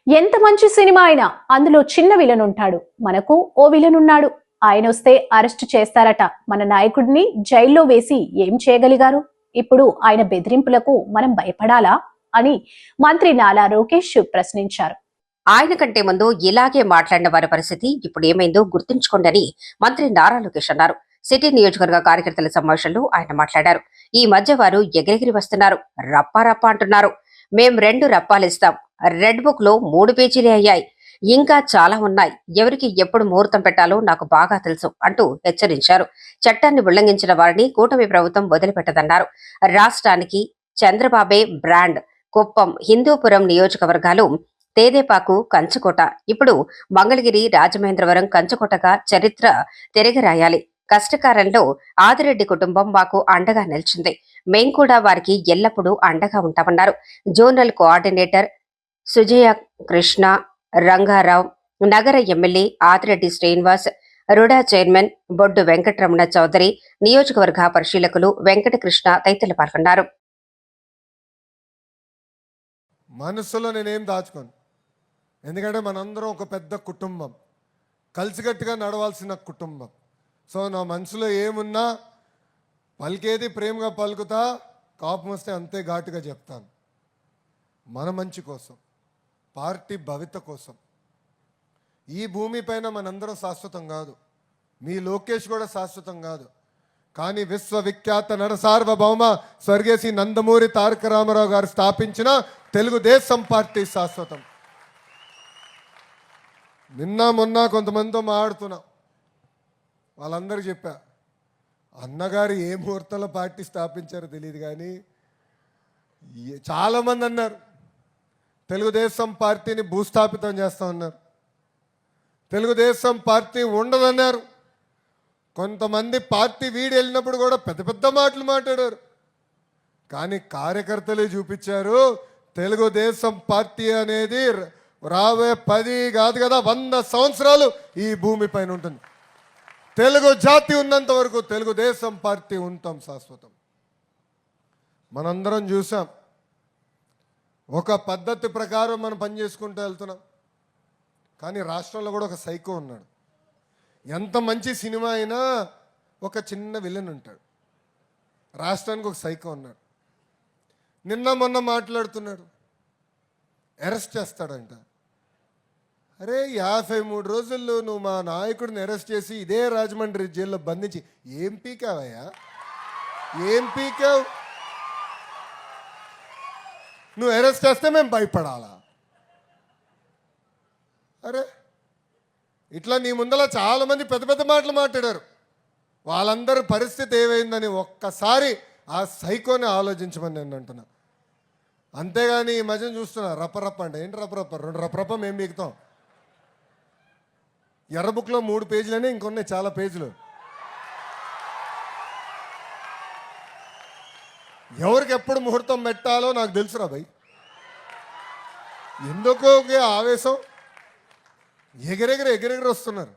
ఎంత మంచి సినిమా అయినా అందులో చిన్న విలన్ ఉంటాడు. మనకు ఓ విలన్ ఉన్నాడు. ఆయన వస్తే అరెస్ట్ చేస్తారట. మన నాయకుడిని జైల్లో వేసి ఏం చేయగలిగారు? ఇప్పుడు ఆయన బెదిరింపులకు మనం భయపడాలా అని మంత్రి నాలా లోకేష్ ప్రశ్నించారు. ఆయన కంటే ముందు ఇలాగే మాట్లాడిన వారి పరిస్థితి ఇప్పుడు ఏమైందో గుర్తుంచుకోండి అని మంత్రి నారా లోకేష్ అన్నారు. సిటీ నియోజకవర్గ కార్యకర్తల సమావేశంలో ఆయన మాట్లాడారు. ఈ మధ్య వారు ఎగిరెగిరి వస్తున్నారు, రప్పా రప్పా అంటున్నారు. మేం 2 రప్పాలిస్తాం, రెడ్ బుక్ లో 3 పేజీలే అయ్యాయి, ఇంకా చాలా ఉన్నాయి, ఎవరికి ఎప్పుడు ముహూర్తం పెట్టాలో నాకు బాగా తెలుసు అంటూ హెచ్చరించారు. చట్టాన్ని ఉల్లంఘించిన వారిని కూటమి ప్రభుత్వం వదిలిపెట్టదన్నారు. రాష్ట్రానికి చంద్రబాబే బ్రాండ్. కుప్పం, హిందూపురం నియోజకవర్గాలు తేదేపాకు, కంచుకోట, ఇప్పుడు మంగళగిరి, రాజమహేంద్రవరం కంచుకోటగా చరిత్ర తిరగరాయాలి. కష్టకాలంలో ఆదిరెడ్డి కుటుంబం మాకు అండగా నిలిచింది. మేం కూడా వారికి ఎల్లప్పుడూ అండగా ఉంటామన్నారు. జోనల్ కోఆర్డినేటర్ సుజయ కృష్ణ, రంగారావు, నగర MLA Adireddy Srinivas, RUDA chairman Boddu Venkataramana Chowdary, నియోజకవర్గ పరిశీలకులు వెంకటకృష్ణ తదితరులు పాల్గొన్నారు. మనసులో నేనేం దాచుకోను, ఎందుకంటే మనందరం ఒక పెద్ద కుటుంబం, కలిసికట్టుగా నడవాల్సిన కుటుంబం. సో నా మనసులో ఏమున్నా పలికేది ప్రేమగా పలుకుతా, కోపం వస్తే అంతే ఘాటుగా చెప్తాను. మన మంచి కోసం, పార్టీ భవిత కోసం. ఈ భూమిపైన మనందరం శాశ్వతం కాదు, మీ లోకేష్ కూడా శాశ్వతం కాదు. కానీ విశ్వవిఖ్యాత నరసార్వభౌమ స్వర్గేసి నందమూరి తారక రామారావు గారు స్థాపించిన తెలుగుదేశం పార్టీ శాశ్వతం. నిన్న మొన్న కొంతమందితో మాట్లాడుతున్నా, వాళ్ళందరికీ చెప్పా, అన్నగారు ఏ ముహూర్తంలో పార్టీ స్థాపించారో తెలియదు, కానీ చాలామంది అన్నారు తెలుగుదేశం పార్టీని భూస్థాపితం చేస్తా ఉన్నారు, తెలుగుదేశం పార్టీ ఉండదన్నారు. కొంతమంది పార్టీ వీడి వెళ్ళినప్పుడు కూడా పెద్ద పెద్ద మాటలు మాట్లాడారు, కానీ కార్యకర్తలే చూపించారు తెలుగుదేశం పార్టీ అనేది రాబోయే 10 కాదు కదా 100 సంవత్సరాలు ఈ భూమి పైన ఉంటుంది. తెలుగు జాతి ఉన్నంత వరకు తెలుగుదేశం పార్టీ ఉంటాం శాశ్వతం. మనందరం చూసాం, ఒక పద్ధతి ప్రకారం మనం పనిచేసుకుంటూ వెళ్తున్నాం. కానీ రాష్ట్రంలో కూడా ఒక సైకో ఉన్నాడు. ఎంత మంచి సినిమా అయినా ఒక చిన్న విలన్ ఉంటాడు. రాష్ట్రానికి ఒక సైకో ఉన్నాడు. నిన్న మొన్న మాట్లాడుతున్నాడు, అరెస్ట్ చేస్తాడంట. అరే 53 రోజుల్లో నువ్వు మా నాయకుడిని అరెస్ట్ చేసి ఇదే రాజమండ్రి జైల్లో బంధించి ఏం పీకావయ్యా? ఏం పీకావు? నువ్వు అరెస్ట్ చేస్తే మేము భయపడాలా? అరే ఇట్లా నీ ముందర చాలామంది పెద్ద పెద్ద మాటలు మాట్లాడారు. వాళ్ళందరి పరిస్థితి ఏమైందని ఒక్కసారి ఆ సైకోని ఆలోచించమని నేను అంటున్నా. అంతేగాని ఈ మధ్యన చూస్తున్నా రప్పరప్ప అంటే ఏంటి రప్పరప్ప? 2 రప్పరప్ప మేము మిగుతాం. ఎర్ర బుక్లో 3 పేజీలనే, ఇంకొన్నాయి చాలా పేజీలు. ఎవరికి ఎప్పుడు ముహూర్తం పెట్టాలో నాకు తెలుసురా భయ్. ఎందుకో ఆవేశం, ఎగిరెగిరి వస్తున్నారు.